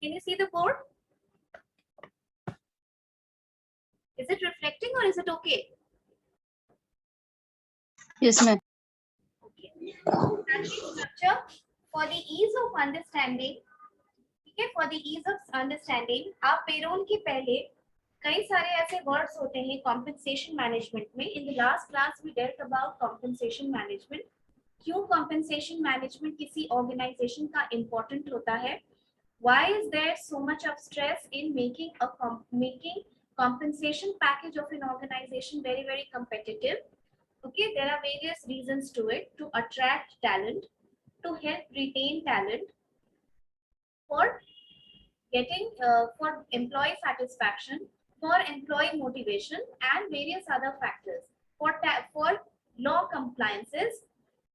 Can you see the board? Is it reflecting or is it okay? Yes, ma'am. Okay. Salary structure for the ease of understanding. ठीक है, for the ease of understanding, आप payroll के पहले कई सारे ऐसे words होते हैं कॉम्पेंसेशन मैनेजमेंट में. In the last class we dealt about compensation management. क्यों कॉम्पेंसेशन मैनेजमेंट किसी ऑर्गेनाइजेशन का इंपॉर्टेंट होता है? Why is there so much of stress in making compensation package of an organization very competitive? Okay, there are various reasons to it: to attract talent, to help retain talent, for getting for employee satisfaction, for employee motivation, and various other factors. For law compliances,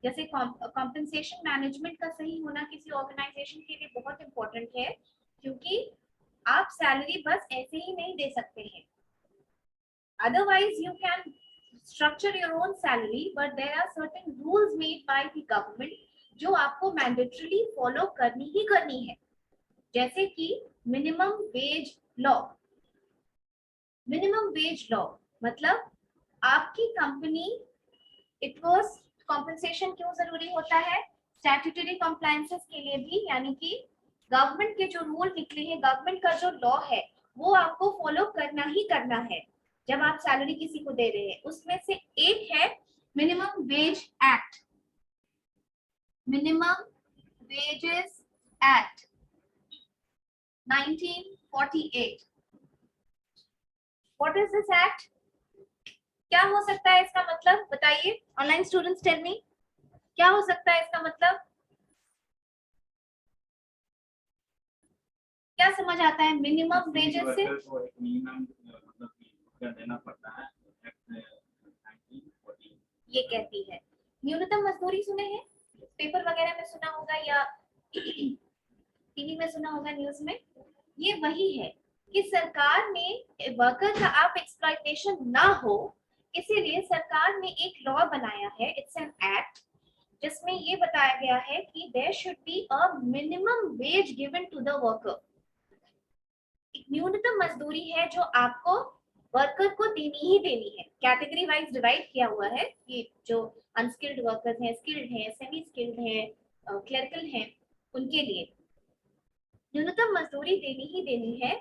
जैसे compensation management का सही होना किसी organisation के लिए बहुत important है, क्योंकि आप सैलरी बस ऐसे ही नहीं दे सकते हैं. Otherwise you can structure your own salary, but there are certain rules made by the government जो आपको मैंडेटरीली फॉलो करनी ही करनी है, जैसे कि minimum wage law. Minimum wage law मतलब आपकी कंपनी, इट वाज कॉम्पेंसेशन क्यों जरूरी होता है? स्टैट्यूटरी कॉम्प्लायंसेस के लिए भी, यानी कि गवर्नमेंट के जो रूल निकले हैं, गवर्नमेंट का जो लॉ है, वो आपको फॉलो करना ही करना है जब आप सैलरी किसी को दे रहे हैं. उसमें से एक है minimum wage act. Minimum wages act 1948. What is this act? क्या हो सकता है इसका मतलब? बताइए ऑनलाइन स्टूडेंट्स, टेल मी, क्या हो सकता है इसका मतलब? क्या समझ आता है मिनिमम वेजेस से? देना पड़ता है. ये कहती है न्यूनतम मजदूरी. सुने हैं पेपर वगैरह में, सुना होगा या टीवी में सुना होगा, न्यूज में. ये वही है कि सरकार ने वर्कर का आप एक्सप्लॉयटेशन ना हो, इसीलिए सरकार ने एक लॉ बनाया है. इट्स एन एक्ट जिसमें ये बताया गया है कि there should be a minimum wage given to the worker. एक न्यूनतम मजदूरी है जो आपको वर्कर को देनी ही देनी है. कैटेगरी वाइज डिवाइड किया हुआ है कि जो अनस्किल्ड वर्कर्स हैं, स्किल्ड हैं, सेमी स्किल्ड हैं, क्लर्कल हैं, उनके लिए न्यूनतम मजदूरी देनी ही देनी है.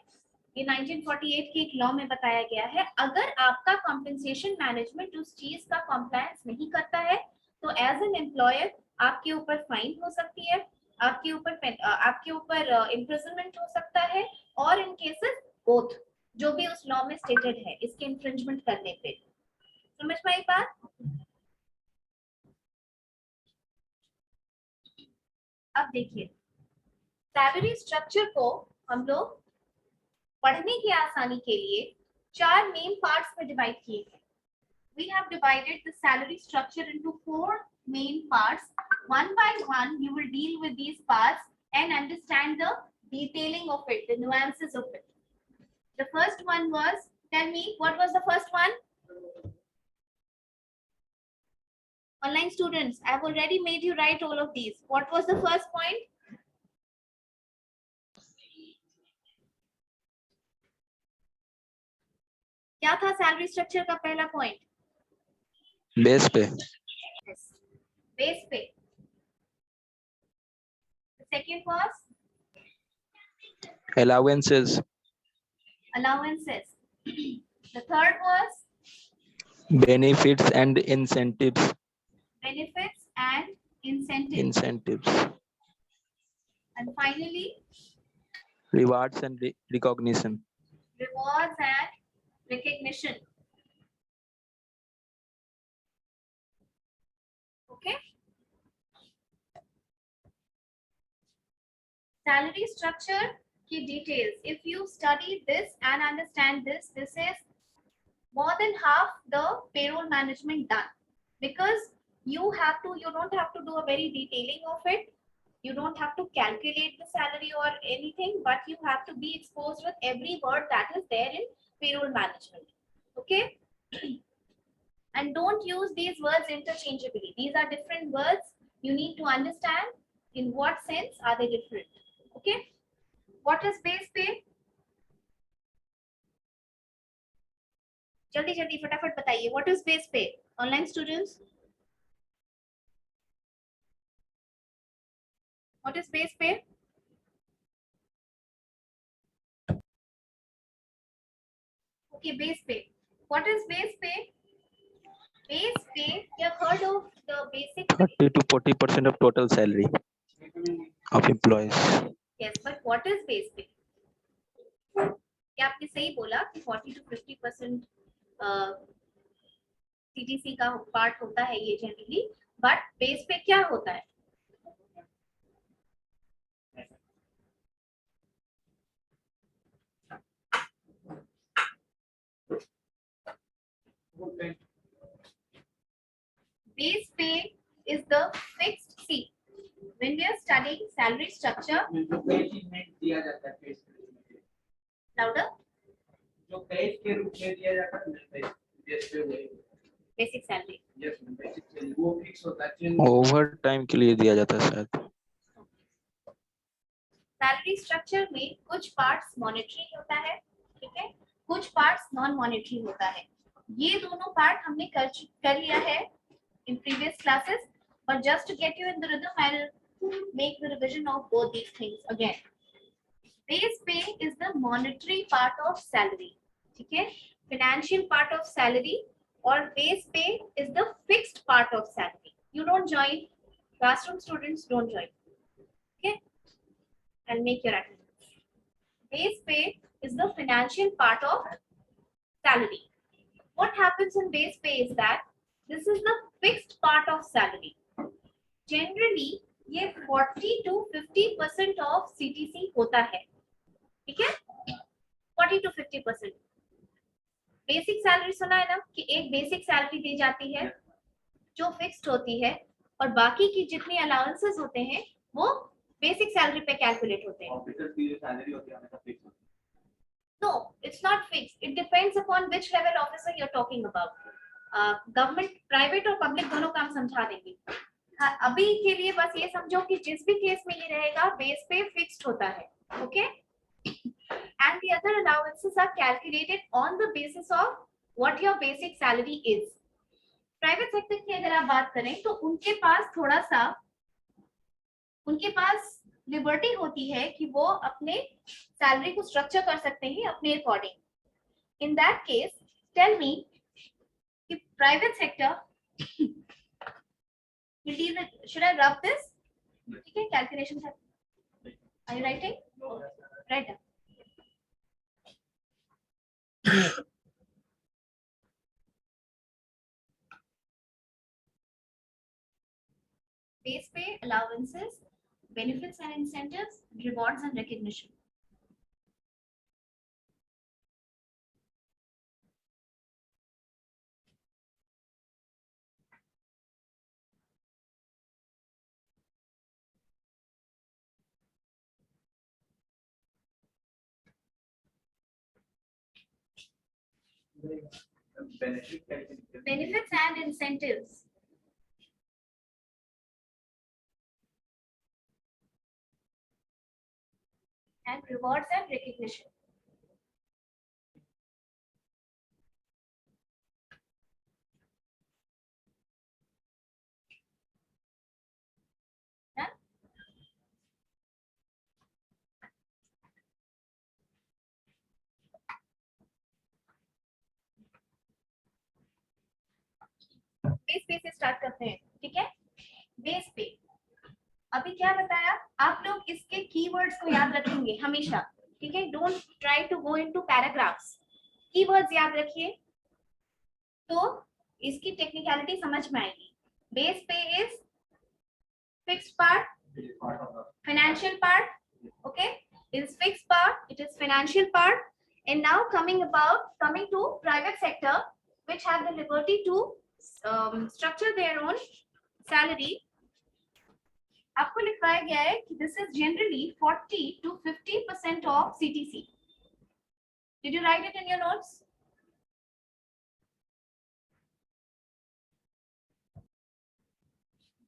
ये 1948 के एक लॉ में बताया गया है. अगर आपका कॉम्पेंसेशन मैनेजमेंट उस चीज का कॉम्प्लायंस नहीं करता है तो एज एन एम्प्लॉयर आपके ऊपर फाइन हो सकती है, आपके ऊपर इम्प्रिजनमेंट हो सकता है, और इन केसेस बोथ, जो भी उस लॉ में स्टेटेड है इसके इन्फ्रिंजमेंट करने पे. समझ में आई बात? अब देखिए सैलरी स्ट्रक्चर को हम लोग पढ़ने की आसानी के लिए 4 मेन पार्ट्स में डिवाइड किए हैं. We have divided the salary structure into 4 main parts. One by one, you will deal with these parts and understand the detailing of it, the nuances of it. The first one was, tell me, what was the first one? Online students, I have already made you write all of these. What was the first point? क्या था salary structure का पहला point? Base पे. Base पे. The second was Allowances. allowances. The third was Benefits and incentives. benefits and incentives. Incentives. And finally Rewards and recognition. rewards and recognition. Okay. Salary structure की details. If you study this and understand this, this is more than half the payroll management done, because you don't have to do a very detailing of it. You don't have to calculate the salary or anything, but you have to be exposed with every word that is there in payroll management. Okay. And don't use these words interchangeably. These are different words. You need to understand in what sense are they different. Okay. What is base pay? जल्दी जल्दी फटाफट बताइए. What is base pay? Online students. What is base pay? Okay, base pay. What is base pay? Base pay. You have heard of the basic pay? 30 to 40% of total salary of employees. Yes, but what is base pay? क्या आपने सही बोला कि 40 to 50% CTC का part होता है ये generally, but base पे क्या होता है? Base pay is the fixed fee. When we are studying salary structure, दिया जाता है पेज के रूप में, louder, जो पेज के रूप में दिया जाता है बेस पे वही basic salary. Yes basic salary वो फिक्स होता है ओवर टाइम के लिए दिया जाता है शायद. सैलरी स्ट्रक्चर में कुछ पार्ट्स मॉनेटरी होता है, ठीक है, कुछ पार्ट्स नॉन मॉनेटरी होता है. ये दोनों पार्ट हमने कर लिया है in previous classes, but just to get you in the rhythm, I'll make the revision of both these things again. Base pay is the monetary part of salary, ठीक है, financial part of salary, or base pay is the fixed part of salary. You don't join, classroom students don't join, okay, and make your attendance. Base pay is the financial part of salary. What happens in base pay is that this is the fixed part of salary. Generally ये 40 to 50% of CTC होता है, ठीक है, 40 to 50%. Basic salary सुना है ना कि एक बेसिक सैलरी दी जाती है जो फिक्स्ड होती है, और बाकी की जितनी अलाउंसेस होते हैं वो बेसिक सैलरी पे कैलकुलेट होते हैं. ऑफिसर की जो सैलरी होती है हमेशा फिक्स होती No, it's not fixed. It depends upon which level officer you're talking about. Government, private और पब्लिक दोनों का हम समझा देंगे. हाँ, अभी के लिए बस ये समझो कि जिस भी केस में ये रहेगा बेस पे फिक्स्ड होता है, okay, and the other allowances are calculated on the basis of what your basic salary is. Private sector की अगर आप बात करें तो उनके पास थोड़ा सा, उनके पास लिबर्टी होती है कि वो अपने सैलरी को स्ट्रक्चर कर सकते हैं अपने according. In that case tell me कि private sector will deal with, should I rub this? ठीक है, calculations है. Are you writing? Write down. Base pay, allowances, benefits and incentives, rewards and recognition. है benefit Benefits and incentives. And rewards and recognition. Done? Base पे से start करते हैं, ठीक है. बेस पे अभी क्या बताया, आप लोग इसके कीवर्ड्स को याद रखेंगे हमेशा, ठीक है. Don't try to go into paragraphs, keywords याद रखिए तो इसकी टेक्निकलिटी समझ में आएगी. बेस पे is fixed part, financial part, okay, is fixed part, it is financial part. And now coming to private sector, which have the liberty to structure their own salary. आपको लिखवाया गया है कि this is generally 40 to 50% of CTC. Did you write it in your notes?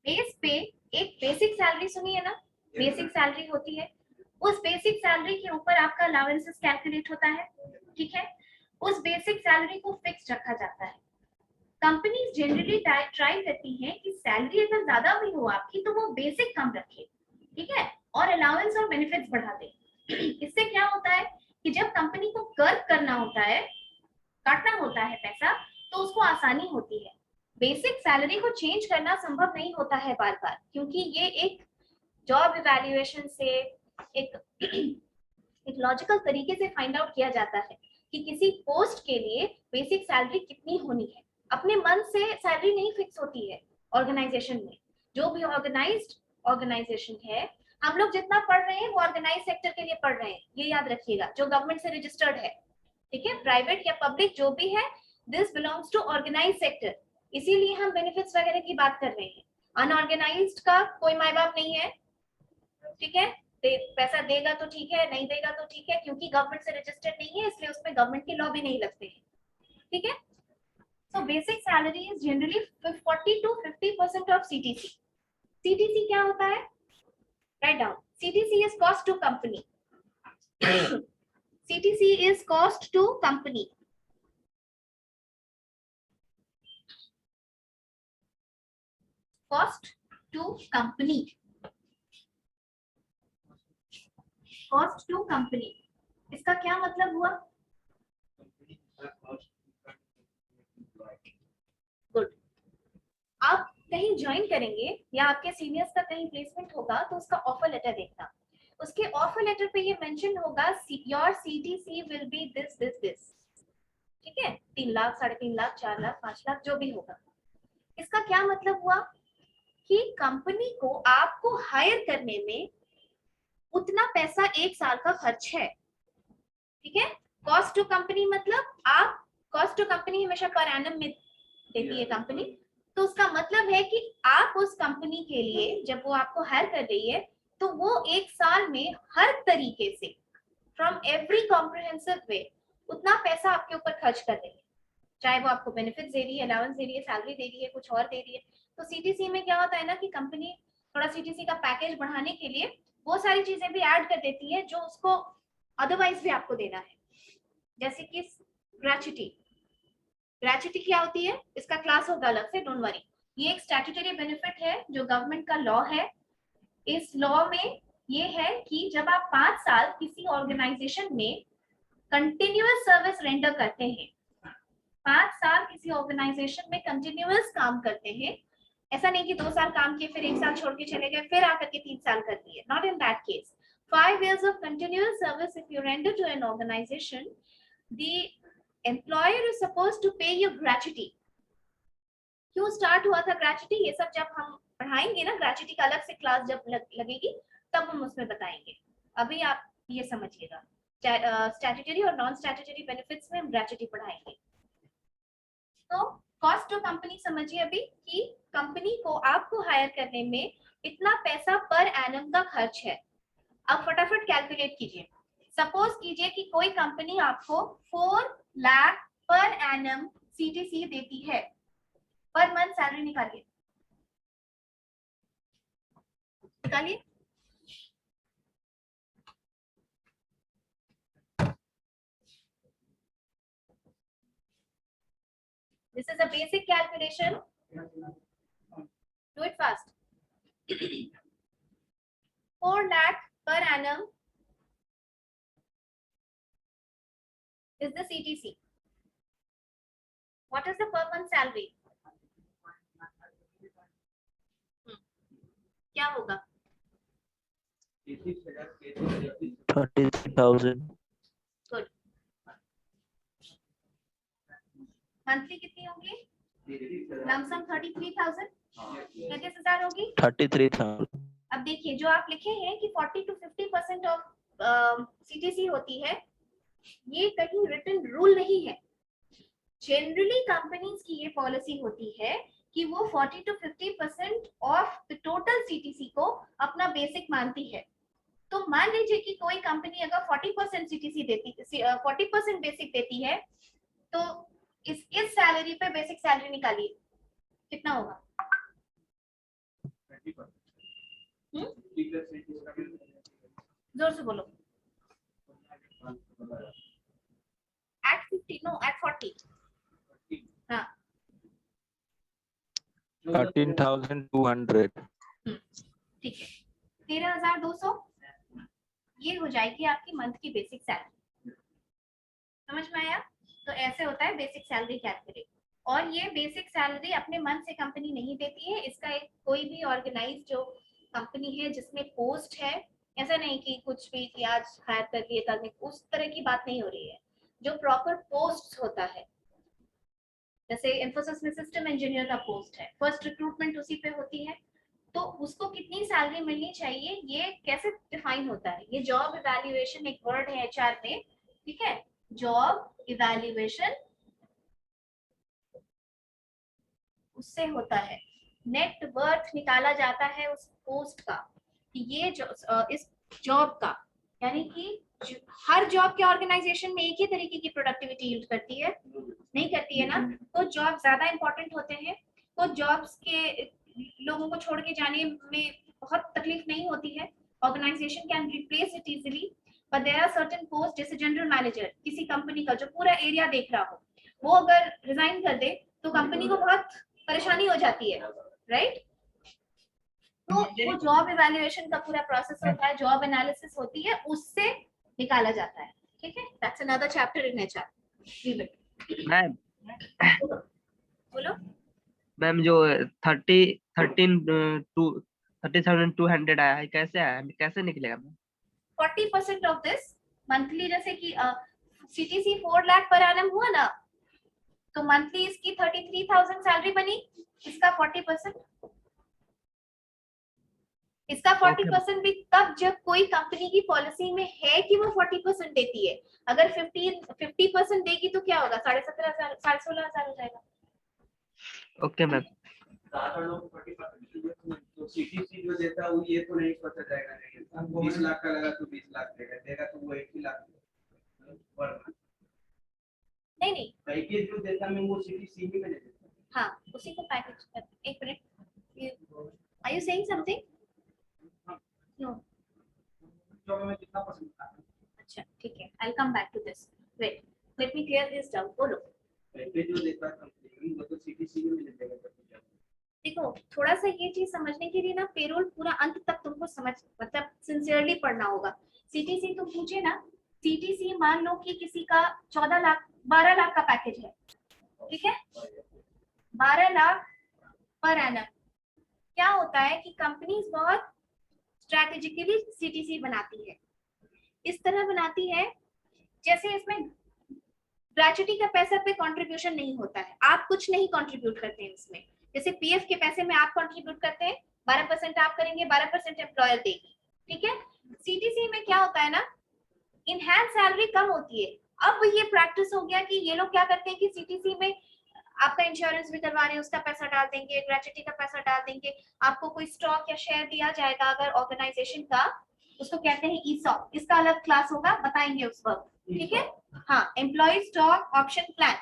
Base पे एक basic salary सुनी है ना, बेसिक सैलरी होती है, उस बेसिक सैलरी के ऊपर आपका अलाउंसेस कैलकुलेट होता है, ठीक है। उस बेसिक सैलरी को फिक्स रखा जाता है। कंपनीज जनरली ट्राई करती हैं कि सैलरी अगर ज्यादा भी हो आपकी तो वो बेसिक कम रखे, ठीक है, और अलाउंस और बेनिफिट्स बढ़ा दे। इससे क्या होता है कि जब कंपनी को कर्व करना होता है, काटना होता है पैसा, तो उसको आसानी होती है। बेसिक सैलरी को चेंज करना संभव नहीं होता है बार बार, क्योंकि ये एक जॉब इवैल्यूएशन से एक एक लॉजिकल तरीके से फाइंड आउट किया जाता है कि किसी पोस्ट के लिए बेसिक सैलरी कितनी होनी है। अपने मन से सैलरी नहीं फिक्स होती है ऑर्गेनाइजेशन में। जो भी ऑर्गेनाइज्ड ऑर्गेनाइजेशन है, हम लोग जितना पढ़ रहे हैं वो ऑर्गेनाइज सेक्टर के लिए पढ़ रहे हैं, ये याद रखिएगा, जो गवर्नमेंट से रजिस्टर्ड है, ठीक है। प्राइवेट या पब्लिक जो भी है, this belongs to organise sector, इसीलिए हम बेनिफिट्स वगैरह की बात कर रहे हैं। अनऑर्गेनाइज्ड का कोई माई बाप नहीं है, ठीक है। पैसा देगा तो ठीक है, नहीं देगा तो ठीक है, क्योंकि गवर्नमेंट से रजिस्टर्ड नहीं है, इसलिए उसमें गवर्नमेंट के लॉ भी नहीं लगते हैं, ठीक है। So basic salary is generally 40 to 50% of CTC. CTC क्या होता है? Write down, CTC is cost to company. CTC is cost to company. Cost to company, cost to company, इसका क्या मतलब हुआ? गुड। आप कहीं ज्वाइन करेंगे या आपके सीनियर्स का कहीं प्लेसमेंट होगा तो उसका ऑफर लेटर देखना, उसके ऑफर लेटर पे ये मेंशन होगा your CTC will be this this this, ठीक है। 3 लाख, 3.5 लाख, 4 लाख, 5 लाख, जो भी होगा। इसका क्या मतलब हुआ कि कंपनी को आपको हायर करने में उतना पैसा 1 साल का खर्च है, ठीक है। कॉस्ट टू कंपनी मतलब आप, कॉस्ट टू कंपनी हमेशा पर एनम में देती है कंपनी, तो उसका मतलब है कि आप उस कंपनी के लिए जब वो आपको हायर कर रही है तो वो 1 साल में हर तरीके से फ्रॉम एवरी कॉम्प्रिहेंसिव वे उतना पैसा आपके ऊपर खर्च कर रही है, चाहे वो आपको बेनिफिट दे रही है, अलाउंस दे रही है, सैलरी दे रही है, कुछ और दे रही है। तो सीटीसी में क्या होता है ना कि कंपनी थोड़ा सीटीसी का पैकेज बढ़ाने के लिए वो सारी चीजें भी ऐड कर देती है जो उसको अदरवाइज भी आपको देना है, जैसे कि ग्रेच्युटी। ग्रेच्युटी क्या होती है, इसका क्लास होगा अलग से, डोंट वरी। ये एक स्टैट्यूटरी बेनिफिट है जो गवर्नमेंट का लॉ है। इस लॉ में ये है कि जब आप 5 साल किसी ऑर्गेनाइजेशन में कंटिन्यूअस सर्विस रेंडर करते हैं, 5 साल किसी ऑर्गेनाइजेशन में कंटिन्यूअस काम करते हैं, ऐसा नहीं कि 2 साल काम किए फिर 1 साल छोड़ के चले गए फिर आकर के 3 साल कर दिए, not in that case. 5 years of continuous service if you render to an organization, the employer is supposed to pay you gratuity। क्यों स्टार्ट हुआ था ग्रेच्युटी, ये सब जब हम पढ़ाएंगे ना, ग्रेच्युटी का अलग से क्लास जब लगेगी तब हम उसमें बताएंगे। अभी आप ये समझिएगा, स्टैट्यूटरी और नॉन स्टैट्यूटरी बेनिफिट्स में हम ग्रेच्युटी पढ़ाएंगे। तो कॉस्ट टू कंपनी समझिए अभी कि कंपनी को आपको हायर करने में इतना पैसा पर एनम का खर्च है। अब फटाफट कैलकुलेट कीजिए। सपोज कीजिए कि कोई कंपनी आपको 4 लाख पर एनम सीटीसी देती है, पर मंथ सैलरी निकालिए, निकालिए। This is a basic calculation. Do it fast. 4 lakh per annum is the CTC. What is the per month salary? क्या होगा? 33,000. Good. मंथली कितनी होगी? लमसम 33,000, 33,000 होगी। 33,000. अब देखिए जो आप लिखे हैं कि 40 to 50% ऑफ सीटीसी होती है, ये कहीं रिटन रूल नहीं है। जनरली कंपनीज की ये पॉलिसी होती है कि वो 40 to 50% of the total CTC को अपना बेसिक मानती है। तो मान लीजिए कि कोई कंपनी अगर 40% सीटीसी देती, 40% बेसिक देती है, तो इस सैलरी पे बेसिक सैलरी निकालिए, कितना होगा? 20%। जोर से बोलो। at 50 no at 40 हाँ 13,200. ठीक है 13,200 ये हो जाएगी आपकी मंथ की बेसिक सैलरी। समझ में आया? तो ऐसे होता है बेसिक सैलरी कैलकुलेट। और ये बेसिक सैलरी अपने मन से कंपनी नहीं देती है, इसका एक कोई भी ऑर्गेनाइज जो कंपनी है जिसमें पोस्ट है, ऐसा नहीं कि कुछ भी कि आज हायर कर दिए कल नहीं, उस तरह की बात नहीं हो रही है। जो प्रॉपर पोस्ट होता है, जैसे इंफोसिस में सिस्टम इंजीनियर का पोस्ट है, फर्स्ट रिक्रूटमेंट उसी पे होती है, तो उसको कितनी सैलरी मिलनी चाहिए ये कैसे डिफाइन होता है? ये जॉब इवैल्यूएशन एक वर्ड है एचआर में, ठीक है? जॉब इवैल्यूएशन उससे होता है, नेट वर्थ निकाला जाता है उस पोस्ट का कि ये इस जॉब का, यानी कि हर जॉब के ऑर्गेनाइजेशन में एक ही तरीके की प्रोडक्टिविटी यील्ड करती है नहीं करती है ना? तो जॉब ज्यादा इंपॉर्टेंट होते हैं, तो जॉब्स के लोगों को छोड़ के जाने में बहुत तकलीफ नहीं होती है, organisation can replace it easily. But there are certain post, जैसे जनरल मैनेजर किसी कंपनी का जो पूरा एरिया देख रहा हो, वो अगर रिजाइन कर दे तो कंपनी को बहुत परेशानी हो जाती है, राइट? तो वो जॉब इवैल्यूएशन का पूरा प्रोसेस होता है, जॉब एनालिसिस होती है, उससे निकाला जाता है, ठीक है? That's another chapter in HR. Leave it. Ma'am बोलो। मैम जो 30,200 आया है, कैसे आया है, कैसे निकलेगा मैम? 40% ऑफ दिस मंथली, जैसे कि सीटीसी 4 लाख पर एनम हुआ ना, तो मंथली इसकी 33,000 सैलरी बनी, इसका 40%। इसका 40% भी तब जब कोई कंपनी की पॉलिसी में है कि वो 40% देती है। अगर 50% देगी तो क्या होगा? 17,500 16,000 हो जाएगा। Okay ma'am. ज्यादा लोग 40% तो सीटीसी जो देता है वो ये तो नहीं पता जाएगा, नहीं 20 लाख का लगा तो 20 लाख देगा तो वो 1 ही लाख पर मंथ। नहीं नहीं, पैकेज जो देता मैं वो सीटीसी ही में दे देता। हाँ उसी को पैकेज। एक minute, are you saying something? No. जो मैं कितना पसंद करता हूं, अच्छा ठीक है, I will come back to this. Wait, let me clear this down. बोलो। पैकेज जो देता है कंपनी वो तो सीटीसी में मिल जाएगा। देखो थोड़ा सा ये चीज समझने के लिए ना, पेरोल पूरा अंत तक तुमको समझ, मतलब सिंसियरली पढ़ना होगा। सीटीसी तुम पूछे ना, सीटीसी मान लो कि किसी का 14 लाख 12 लाख का पैकेज है, ठीक है? 12 लाख पर एनम। क्या होता है कि कंपनीज बहुत स्ट्रैटेजिकली सीटीसी बनाती है, इस तरह बनाती है जैसे इसमें ग्रेचुटी का पैसा पे कंट्रीब्यूशन नहीं होता है, आप कुछ नहीं कंट्रीब्यूट करते हैं इसमें। जैसे पीएफ के पैसे में आप कंट्रीब्यूट करते हैं, 12% आप करेंगे, 12% एम्प्लॉयर देगी, ठीक है? सीटीसी में क्या होता है ना, इनहैंस सैलरी कम होती है। अब ये प्रैक्टिस हो गया कि ये लोग क्या करते हैं कि सीटीसी में आपका इंश्योरेंस भी करवा रहे हैं, उसका पैसा डाल देंगे, ग्रेचुटी का पैसा डाल देंगे, आपको कोई स्टॉक या शेयर दिया जाएगा अगर ऑर्गेनाइजेशन का, उसको कहते हैं ईसॉप, इसका अलग क्लास होगा, बताएंगे उस वक्त, ठीक है? हाँ, एम्प्लॉय स्टॉक ऑप्शन प्लान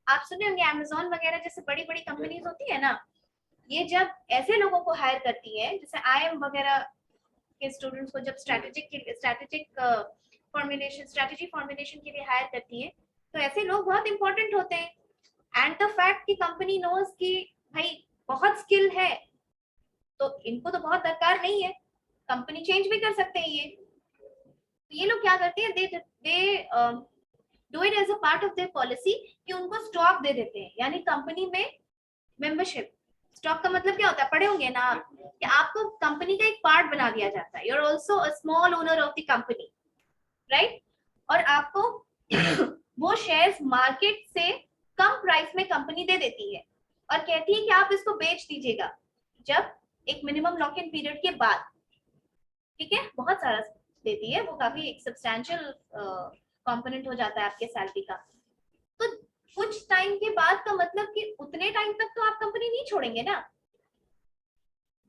आप सुने होंगे, अमेज़न वगैरह जैसे बड़ी बड़ी कंपनीज होती है ना, ये जब ऐसे लोगों को हायर करती है, जैसे आईएम वगैरह के स्टूडेंट्स को जब स्ट्रेटेजिक फॉर्मुलेशन के लिए हायर करती है, तो ऐसे लोग बहुत इंपॉर्टेंट होते हैं। एंड द फैक्ट कि कंपनी नोज कि भाई बहुत स्किल है, तो इनको तो बहुत दरकार नहीं है, कंपनी चेंज भी कर सकते हैं ये लोग क्या करते हैं, they do it as a part of their policy कि उनको स्टॉक दे देते हैं, यानी कंपनी में मेंबरशिप। स्टॉक का मतलब क्या होता है, पढ़े होंगे ना आप, कि आपको कंपनी का एक पार्ट बना दिया जाता है, you are also a small owner of the company, right? और आपको वो शेयर्स मार्केट से कम प्राइस में कंपनी दे देती है और कहती है कि आप इसको बेच दीजिएगा जब एक मिनिमम लॉक इन पीरियड के बाद, ठीक है? बहुत सारा देती है वो, काफी एक सब्सटैंशियल कंपोनेंट हो जाता है आपके सैलरी का। तो कुछ टाइम के बाद का मतलब कि उतने टाइम तक तो आप कंपनी नहीं छोड़ेंगे ना,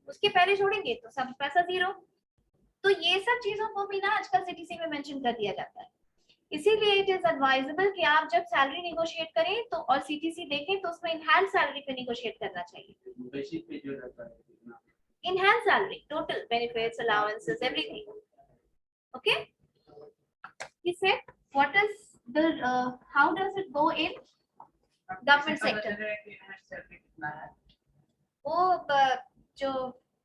उसके पहले छोड़ेंगे तो सब पैसा जीरो। तो ये सब चीजों को भी ना आजकल सीटीसी में मेंशन कर दिया जाता है, इसीलिए इट इज एडवाइजेबल कि आप जब सैलरी नेगोशिएट करें तो और सीटीसी देखें तो उसमें इनहैंस सैलरी पे नेगोशिएट करना चाहिए। बेसिक पे जो रहता है enhance salary, total benefits, allowances, everything. Okay, he said what is the how does it go in government sector. वो जो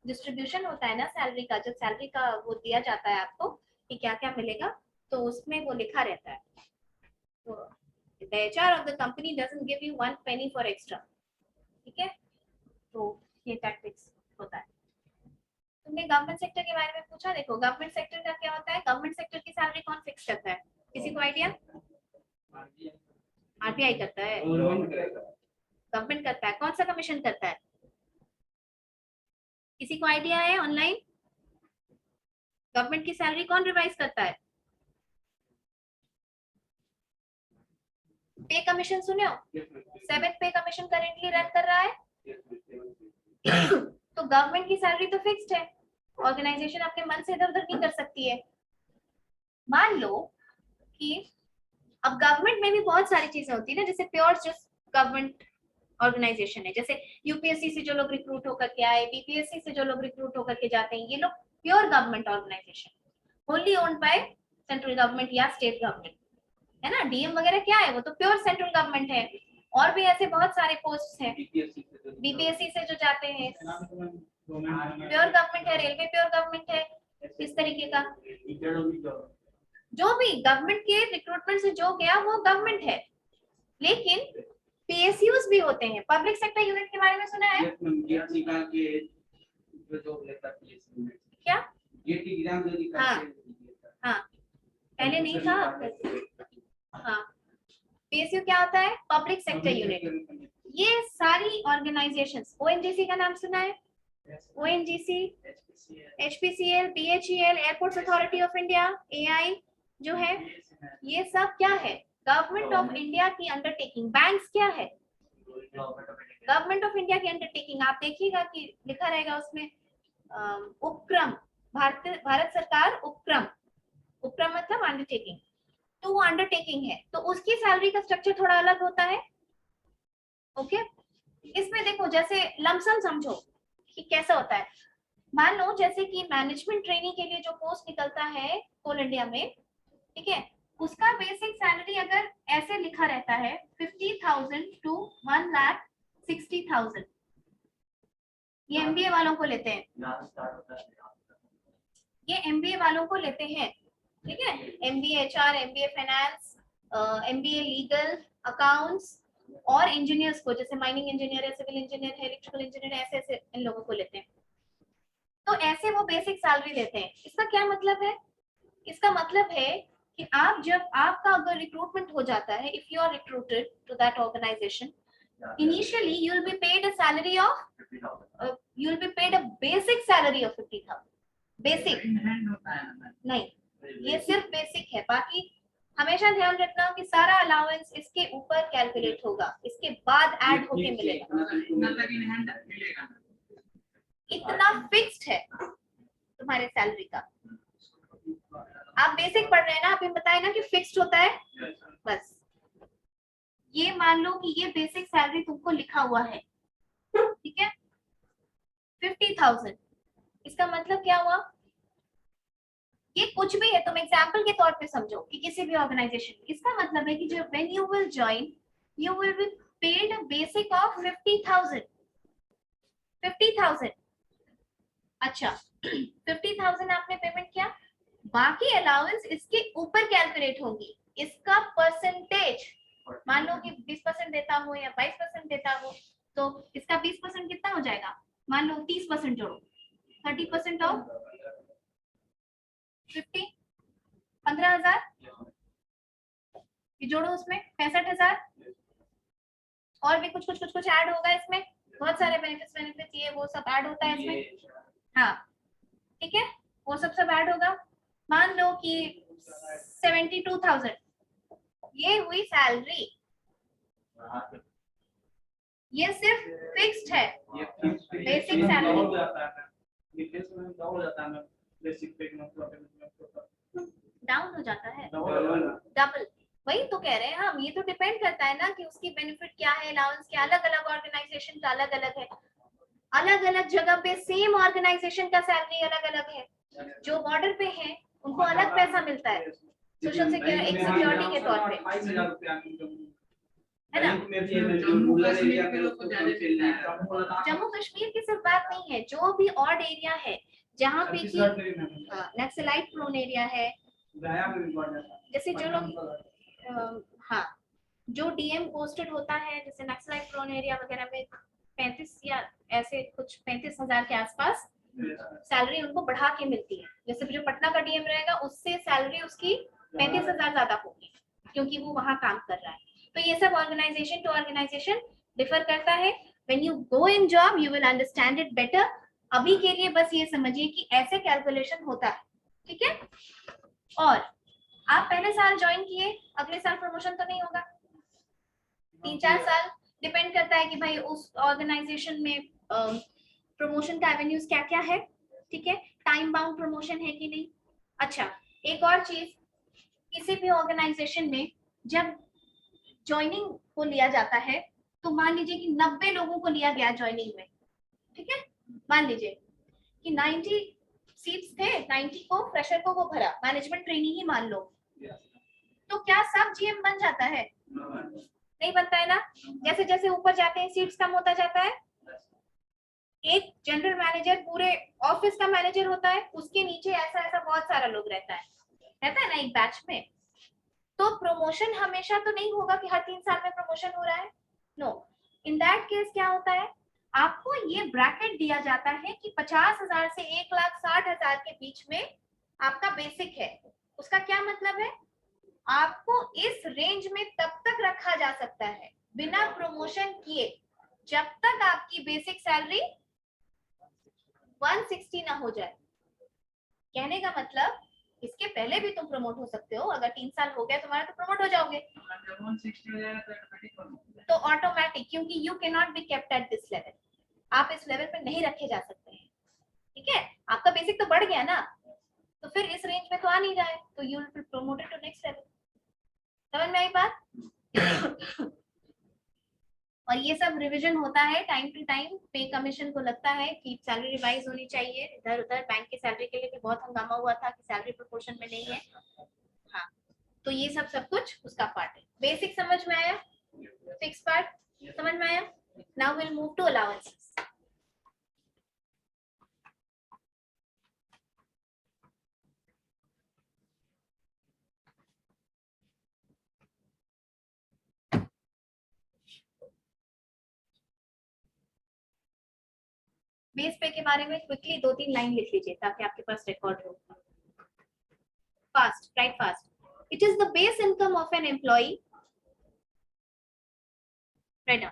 डिस्ट्रीब्यूशन होता है ना सैलरी का, जब सैलरी का वो दिया जाता है आपको कि क्या क्या मिलेगा, तो उसमें वो लिखा रहता है. तो the HR of the company doesn't give you 1 penny for extra. ठीक है, तो ये टैक्टिक्स होता है. तुमने गवर्नमेंट सेक्टर के बारे में पूछा. देखो गवर्नमेंट सेक्टर का क्या होता है, गवर्नमेंट सेक्टर की सैलरी कौन फिक्स करता है, किसी को आइडिया? आरबीआई करता है. गवर्नमेंट करता है. कौन सा कमीशन करता है, किसी को आइडिया है? ऑनलाइन गवर्नमेंट की सैलरी कौन रिवाइज करता है? पे कमीशन सुने हो? 7th पे कमीशन करेंटली रन कर रहा है. तो गवर्नमेंट की सैलरी तो फिक्स्ड है, ऑर्गेनाइजेशन अपने मन से इधर उधर नहीं कर सकती है. मान लो कि अब गवर्नमेंट में भी बहुत सारी चीजें होती है ना, जैसे प्योर जस्ट गवर्नमेंट ऑर्गेनाइजेशन है, जैसे यूपीएससी से जो लोग रिक्रूट होकर के आए, बीपीएससी से जो लोग रिक्रूट होकर के जाते हैं, ये लोग pure government organisation, wholly owned by central government या स्टेट गवर्नमेंट, है ना. डीएम वगैरह क्या है, वो तो प्योर सेंट्रल गवर्नमेंट है. और भी ऐसे बहुत सारे पोस्ट हैं बीपीएससी से जो जाते हैं, प्योर गवर्नमेंट है. रेलवे प्योर गवर्नमेंट है. इस तरीके का जो भी गवर्नमेंट के रिक्रूटमेंट से जो गया वो गवर्नमेंट है. लेकिन पीएसयूज भी होते हैं. पब्लिक सेक्टर यूनिट के बारे में सुना है क्या? हाँ हाँ, पहले नहीं था. हाँ, पीएसयू क्या होता है? Public sector unit. ये सारी ऑर्गेनाइजेशंस, ओएनजीसी का नाम सुना है? ONGC, HPCL, BHEL, airports authority of India, AI जो है, ये सब क्या है? गवर्नमेंट ऑफ इंडिया की अंडरटेकिंग. बैंक्स क्या है? गवर्नमेंट ऑफ इंडिया की अंडरटेकिंग. आप देखिएगा कि लिखा रहेगा उसमें उपक्रम, भारत सरकार उपक्रम. उपक्रम मतलब अंडरटेकिंग. तो वो अंडरटेकिंग है, तो उसकी सैलरी का स्ट्रक्चर थोड़ा अलग होता है. ओके, इसमें देखो जैसे लमसम समझो कि कैसा होता है. मान लो जैसे कि मैनेजमेंट ट्रेनिंग के लिए जो पोस्ट निकलता है कोल इंडिया में, ठीक है, उसका बेसिक सैलरी अगर ऐसे लिखा रहता है 50,000 to 1,60,000. ये एमबीए वालों को लेते हैं, ये एमबीए वालों को लेते हैं. ठीक है, MBA HR, MBA finance, MBA legal, accounts और इंजीनियर्स को, जैसे माइनिंग इंजीनियर है, सिविल इंजीनियर है, इलेक्ट्रिकल इंजीनियर है, ऐसे ऐसे इन लोगों को लेते हैं. तो ऐसे वो बेसिक सैलरी लेते हैं. इसका क्या मतलब है? इसका मतलब है कि आप जब आपका अगर रिक्रूटमेंट हो जाता है, if you are recruited to that organisation, initially you will be paid a salary of you will be paid a basic salary of 50,000. Basic नहीं, ये सिर्फ बेसिक है. बाकी हमेशा ध्यान रखना कि सारा अलाउंस इसके ऊपर कैलकुलेट होगा, इसके बाद ऐड होके मिलेगा. इतना फिक्स्ड है तुम्हारे सैलरी का. आप बेसिक पढ़ रहे हैं ना, अभी बताए ना कि फिक्स्ड होता है. बस ये मान लो कि ये बेसिक सैलरी तुमको लिखा हुआ है, ठीक है, 50,000. इसका मतलब क्या हुआ? ये कुछ भी है, तुम एग्जाम्पल के तौर पे समझो कि किसी भी ऑर्गेनाइजेशन. इसका मतलब है कि जब when you will join, you will be paid a basic of 50,000. 50,000. अच्छा, 50,000 आपने पेमेंट किया, बाकी अलाउंस इसके ऊपर कैलकुलेट होगी. इसका परसेंटेज, मान लो कि 20% देता हो या 22% देता हो, तो इसका 20% कितना हो जाएगा? मान लो 30% जोड़ो, 30% ऑफ 50, 15,000. ये जोड़ो, उसमें 65,000. और भी कुछ कुछ कुछ कुछ ऐड होगा इसमें, बहुत सारे बेनिफिट्स ये वो सब ऐड होता है इसमें. हाँ, ठीक है, वो सब ऐड होगा. मान लो कि 72,000 ये हुई सैलरी. ये सिर्फ फिक्स्ड है, बेसिक सैलरी. डाउन हो जाता है, डबल. वही तो कह रहे हैं हम, ये तो डिपेंड करता है ना कि उसकी बेनिफिट क्या है, अलाउंस क्या. अलग अलग ऑर्गेनाइजेशन का अलग अलग है, अलग अलग जगह पे सेम ऑर्गेनाइजेशन का सैलरी अलग अलग है. जो बॉर्डर पे है उनको अलग पैसा मिलता है सोशल सिक्योरिटी एक सिक्योरिटी के तौर पे, 22,000 रुपया मिलता है ना। बैंक में भी है, जो रूरल एरिया में लोग को ज्यादा चल रहा है। जम्मू कश्मीर की सिर्फ बात नहीं है, जो भी ऑड एरिया है जहाँ पे कि नक्सलाइट प्रोन एरिया है, गया में भी बढ़ जाता है। जैसे जो लोग हाँ जो डीएम पोस्टेड होता है, जैसे नक्सलाइट प्रोन एरिया वगैरह में 35 या ऐसे कुछ 35,000 के आसपास सैलरी उनको बढ़ा के मिलती है। जैसे जो पटना का डीएम रहेगा उससे सैलरी उसकी 35,000 ज्यादा होगी क्योंकि वो वहाँ काम कर रहा है। तो ये सब ऑर्गेनाइजेशन टू ऑर्गेनाइजेशन डिफर करता है। When you go in job you will understand it better. अभी के लिए बस ये समझिए कि ऐसे कैलकुलेशन होता है, ठीक है। और आप पहले साल ज्वाइन किए, अगले साल प्रमोशन तो नहीं होगा, 3-4 साल डिपेंड करता है कि भाई उस ऑर्गेनाइजेशन में प्रमोशन का एवेन्यूज क्या क्या है, ठीक है, टाइम बाउंड प्रमोशन है कि नहीं। अच्छा, एक और चीज, किसी भी ऑर्गेनाइजेशन में जब ज्वाइनिंग को लिया जाता है तो मान लीजिए कि 90 लोगों को लिया गया ज्वाइनिंग में, ठीक है, मान लीजिए कि 90 सीट्स थे, 90 को फ्रेशर को वो भरा, मैनेजमेंट ट्रेनी ही मान लो, तो क्या सब जीएम बन जाता है? नहीं बनता है ना। जैसे जैसे ऊपर जाते हैं सीट्स कम होता जाता है। एक जनरल मैनेजर पूरे ऑफिस का मैनेजर होता है, उसके नीचे ऐसा ऐसा बहुत सारा लोग रहता है ना एक बैच में। तो प्रमोशन हमेशा तो नहीं होगा कि हर 3 साल में प्रमोशन हो रहा है, नो। इन दैट केस क्या होता है, आपको ये ब्रैकेट दिया जाता है कि 50,000 से 1,60,000 के बीच में आपका बेसिक है। उसका क्या मतलब है, आपको इस रेंज में तब तक रखा जा सकता है बिना प्रमोशन किए जब तक आपकी बेसिक सैलरी 160 ना हो जाए। कहने का मतलब इसके पहले भी तुम प्रमोट हो सकते हो, अगर 3 साल हो गया तुम्हारा तो प्रमोट हो जाओगे, तो ऑटोमेटिक, क्योंकि you can not be kept at this level, आप इस लेवल पे नहीं रखे जा सकते हैं, ठीक है। आपका बेसिक तो बढ़ गया ना, तो फिर इस रेंज में तो आ नहीं जाए, तो you will be promoted to next level. समझ में आई बात? और ये सब रिवीजन होता है टाइम टू टाइम। पे कमीशन को लगता है कि सैलरी रिवाइज होनी चाहिए, इधर उधर बैंक की सैलरी के लिए भी बहुत हंगामा हुआ था कि सैलरी प्रोपोर्शन में नहीं है। हाँ, तो ये सब कुछ उसका पार्ट है। बेसिक समझ में आया, फिक्स पार्ट समझ में आया। Now will move to allowances. Base pay के बारे में क्विकली 2-3 लाइन लिख लीजिए ताकि आपके पास रिकॉर्ड हो। Fast, right fast. It is the base income of an employee, write down.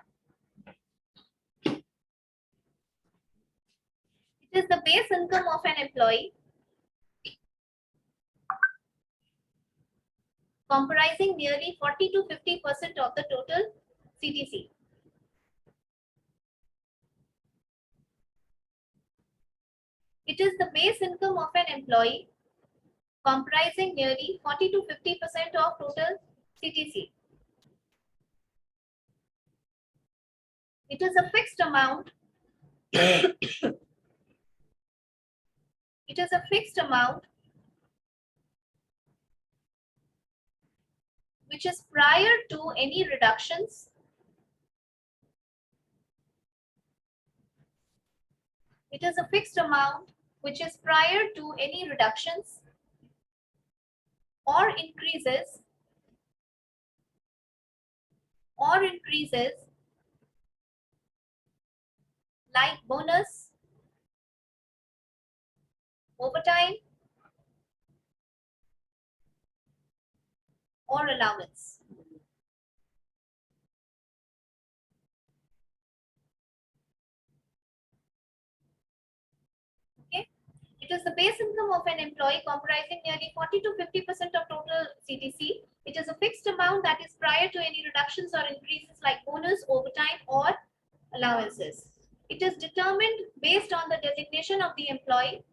It is the base income of an employee comprising nearly 40 to 50% of the total CTC. It is the base income of an employee comprising nearly 40 to 50% of total CTC. It is a fixed amount. It is a fixed amount which is prior to any reductions It is a fixed amount which is prior to any reductions or increases like bonus, overtime, or allowance. Okay, it is the base income of an employee comprising nearly 40 to 50% of total CTC. It is a fixed amount that is prior to any reductions or increases like bonus, overtime, or allowances. It is determined based on the designation of the employee.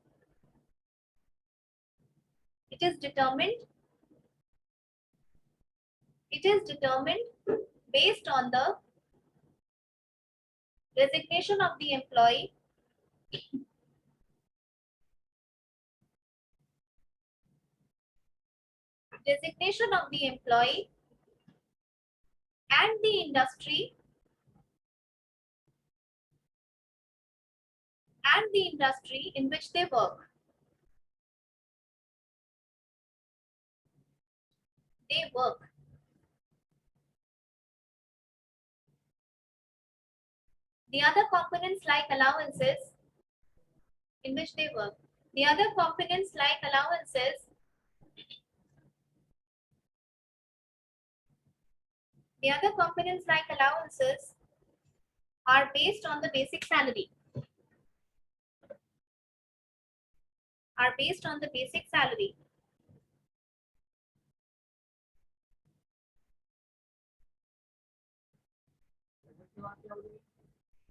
It is determined based on the designation of the employee designation of the employee and the industry in which they work. The other components like allowances in which they work. The other components like allowances are based on the basic salary.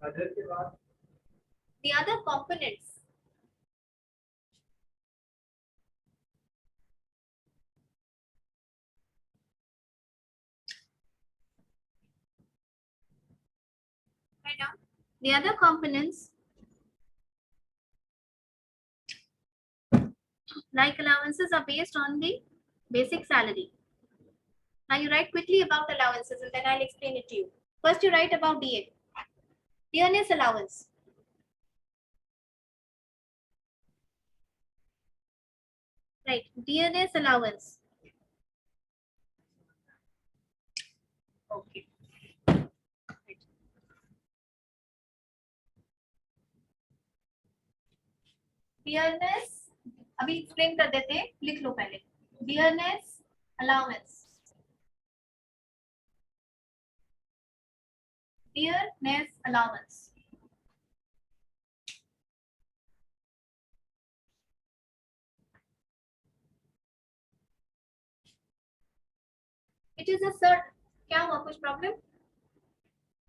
Other के बाद The other components like allowances are based on the basic salary. Now you write quickly about allowances and then I'll explain it to you. First you write about DA. Dearness allowance. Right, dearness allowance. Okay. Right. Dearness, अभी explain कर देते हैं, लिख लो पहले. Dearness allowance. Dearness allowance. It is a certain, क्या हुआ कुछ problem?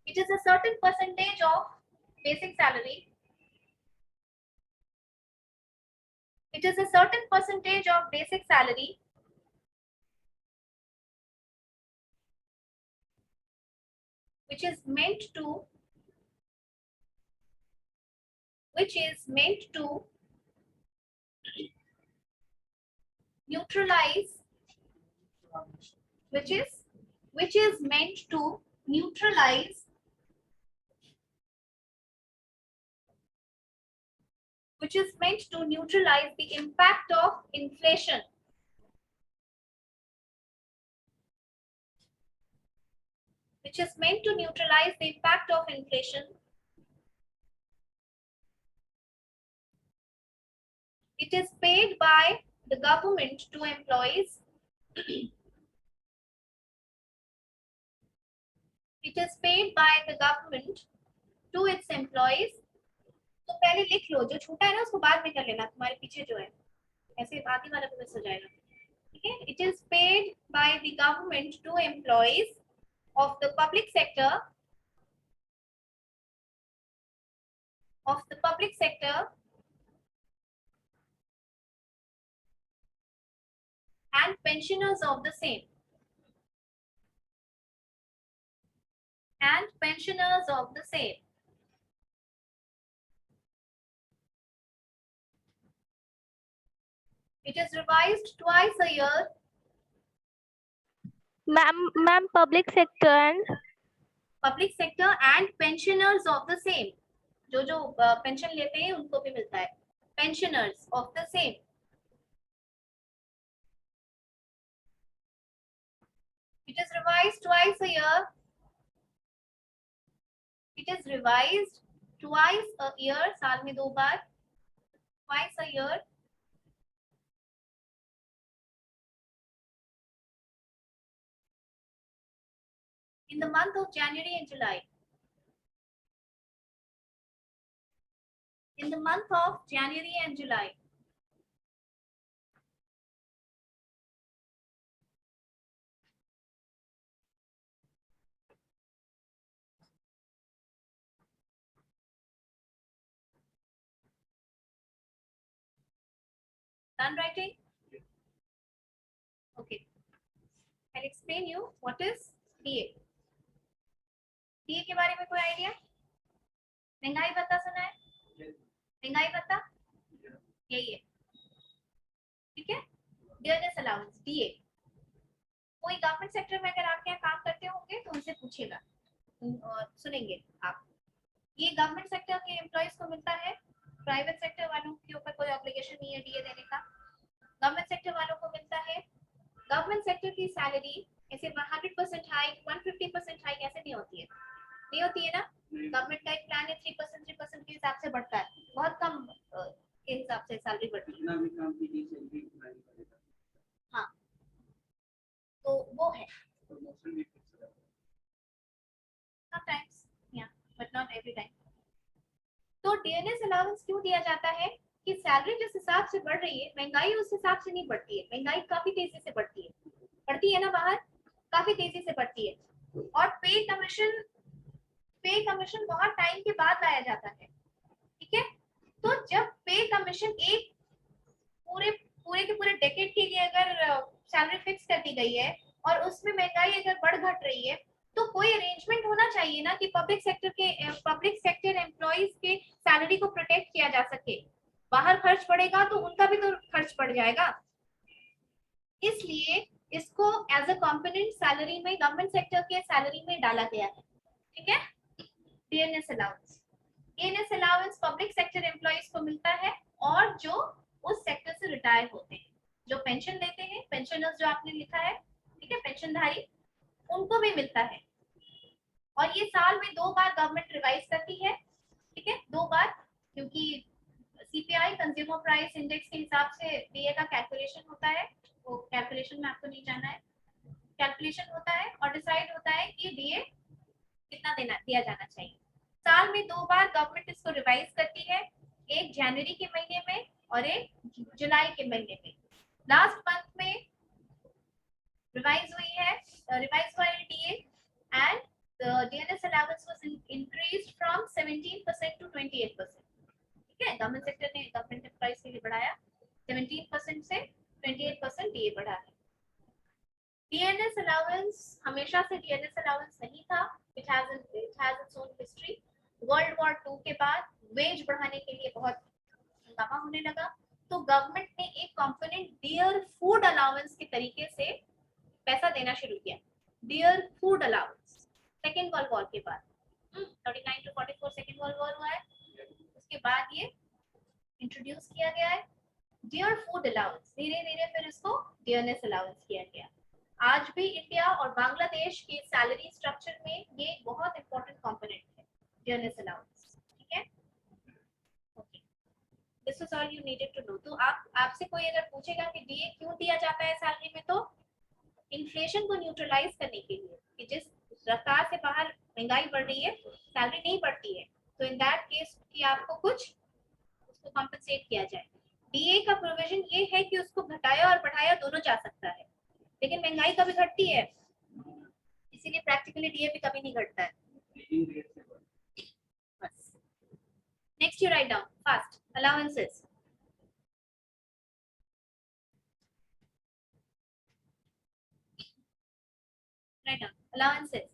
It is a certain percentage of basic salary. It is a certain percentage of basic salary which is meant to neutralize which is meant to neutralize the impact of inflation. Which is meant to neutralize the impact of inflation. It is paid by the government to employees. It is paid by the government to its employees. तो पहले लिख लो, जो छूटा है ना उसको बाद में कर लेना, तुम्हारे पीछे जो है ऐसे आगे वाला भी मिस हो जाएगा. ठीक है? It is paid by the government to employees of the public sector and pensioners of the same. It is revised twice a year. Ma'am, public sector and pensioners of the same. जो pension लेते हैं उनको भी मिलता है. Pensioners of the same. It is revised twice a year. साल में 2 बार. Twice a year. In the month of January and July. Done writing? Okay. I'll explain you what is DA. DA के बारे में कोई आइडिया? महंगाई भत्ता सुना है? महंगाई भत्ता यही है. ठीक है? Dearness allowance DA. कोई गवर्नमेंट सेक्टर में अगर आपके यहाँ काम करते होंगे तो उनसे पूछिएगा, सुनेंगे आप। ये गवर्नमेंट सेक्टर के एम्प्लॉयज को मिलता है, प्राइवेट सेक्टर वालों के ऊपर कोई ऑब्लिगेशन नहीं है डीए देने का। गवर्नमेंट सेक्टर वालों को मिलता है। गवर्नमेंट सेक्टर की सैलरी ऐसे 100% हाइक 150% हाइक ऐसे नहीं होती है, नहीं होती है ना। गवर्नमेंट का एक प्लान है 3% के हिसाब से बढ़ता है, बहुत कम के हिसाब से सैलरी बढ़ती है। कितना भी काम कीजिए सैलरी उतना ही बढ़ेगा। हाँ, तो वो है प्रमोशन भी फिक्स रहता है। sometimes, yeah, but not every time. तो डीएनएस अलाउंस क्यों दिया जाता है कि सैलरी जिस हिसाब से बढ़ रही है, महंगाई उस हिसाब से नहीं बढ़ती है। महंगाई काफी तेजी से बढ़ती है ना, बाहर काफी तेजी से बढ़ती है। और पे कमीशन बहुत टाइम के बाद लाया जाता है, ठीक है। तो जब पे कमीशन एक पूरे के पूरे डेकेड के लिए अगर सैलरी फिक्स कर दी गई है और उसमें महंगाई अगर बढ़ घट रही है, तो कोई अरेंजमेंट होना चाहिए ना कि पब्लिक सेक्टर एम्प्लॉइज के सैलरी को प्रोटेक्ट किया जा सके। बाहर खर्च बढ़ेगा तो उनका भी तो खर्च बढ़ जाएगा, इसलिए इसको एज अ कंपोनेंट सैलरी में गवर्नमेंट सेक्टर के सैलरी में डाला गया है, ठीक है। DNS allowance public sector employees को मिलता है, और जो उस सेक्टर से रिटायर होते हैं, जो पेंशन लेते हैं, पेंशनर्स जो आपने लिखा है, ठीक है, पेंशनधारी, उनको भी मिलता है। और ये साल में 2 बार गवर्नमेंट रिवाइज करती है, ठीक है, 2 बार, क्योंकि सीपीआई कंज्यूमर प्राइस इंडेक्स के हिसाब से डीए का कैलकुलेशन होता है। वो कैलकुलेशन में आपको नहीं जाना है, कैलकुलेशन होता है और डिसाइड होता है कि डीए कितना दिया जाना चाहिए। साल में 2 बार गवर्नमेंट इसको रिवाइज करती है, एक जनवरी के महीने में और एक जुलाई के महीने में। लास्ट मंथ में रिवाइज हुआ है DA, and the DNS allowance was increased from 17% to 28%, ठीक है। गवर्नमेंट सेक्टर ने गवर्नमेंट एम्प्लॉइज के लिए बढ़ाया 17% से 28% डीए बढ़ा है। डीएनएस अलाउंस हमेशा से डीएनएस अलाउंस नहीं था, it has its own history. World war 2 के बाद वेज बढ़ाने के लिए बहुत हंगामा होने लगा, तो गवर्नमेंट ने एक कंपोनेंट डियर फूड अलाउंस के तरीके से पैसा देना शुरू किया। Dear food allowance second world war के बाद 39 to 44 सेकेंड वर्ल्ड वॉर हुआ है, उसके बाद ये इंट्रोड्यूस किया गया है डियर फूड अलाउंस। धीरे धीरे फिर इसको डीएनएस अलाउंस किया गया। आज भी इंडिया और बांग्लादेश के सैलरी स्ट्रक्चर में ये बहुत इंपॉर्टेंट कंपोनेंट है, डीएनएस अलाउंस, ठीक है। Okay, this is all you needed to know. तो आपसे कोई अगर पूछेगा कि डीए क्यों दिया जाता है सैलरी में, तो इन्फ्लेशन को न्यूट्रलाइज करने के लिए, कि जिस रफ्तार से बाहर महंगाई बढ़ रही है, सैलरी नहीं बढ़ती है, तो इन दैट केस कि आपको कुछ उसको कॉम्पेंसेट किया जाए। डीए का प्रोविजन ये है कि उसको घटाया और बढ़ाया दोनों जा सकता है, लेकिन महंगाई कभी घटती है, इसीलिए प्रैक्टिकली डीए भी कभी नहीं घटता है। बस next you write down fast allowances. Write down allowances,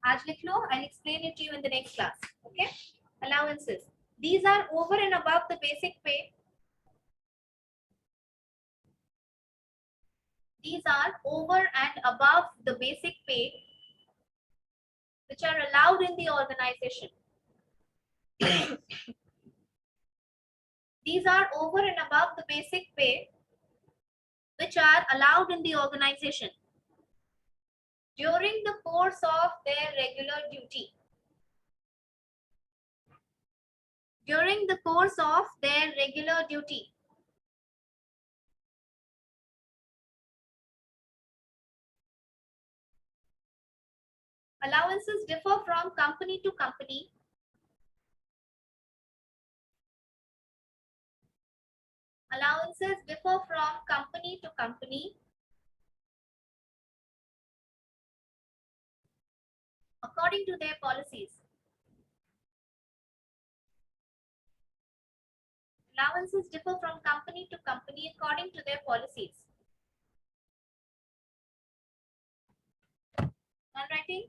आज लिख लो, I'll explain it to you in the next class, okay? Allowances, these are over and above the basic pay. These are over and above the basic pay which are allowed in the organization. These are over and above the basic pay which are allowed in the organization during the course of their regular duty. During the course of their regular duty. Allowances differ from company to company. Allowances differ from company to company according to their policies. Allowances differ from company to company according to their policies. Handwriting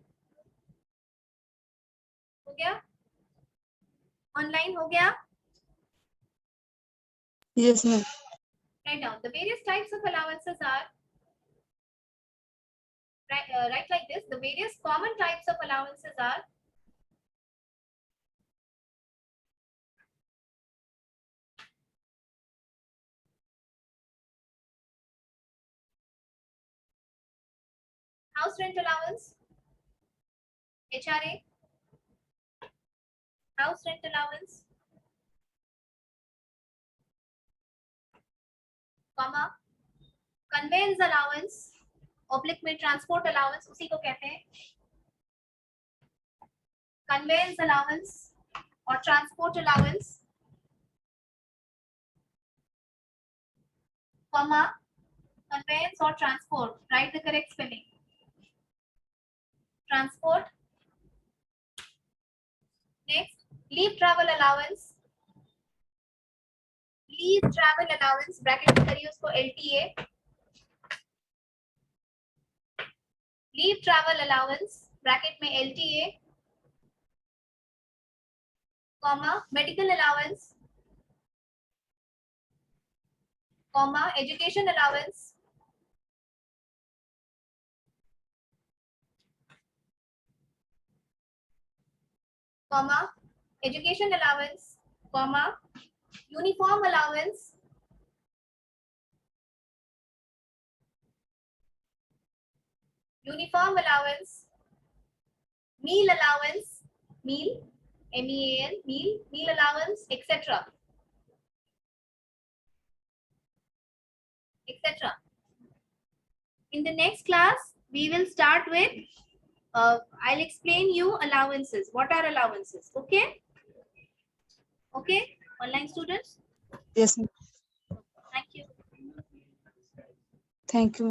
हो गया? Online हो गया? Yes, ma'am. Write down the various types of allowances are. Write like this. The various common types of allowances are. House rent allowance, HRA, house rent allowance, comma, conveyance allowance, oblique में transport allowance उसी को कहते हैं, conveyance allowance और transport allowance, comma, conveyance or transport, write the correct spelling. Transport. Next, leave travel allowance. Leave travel allowance bracket में करिए उसको LTA. Leave travel allowance bracket में LTA. comma medical allowance, comma education allowance, comma education allowance, comma uniform allowance, uniform allowance, meal allowance, meal, MEAL, meal allowance, etc. etc. In the next class, we will start with, I'll explain you allowances. What are allowances? Okay? Okay, online students? Yes, ma'am. Thank you. Thank you.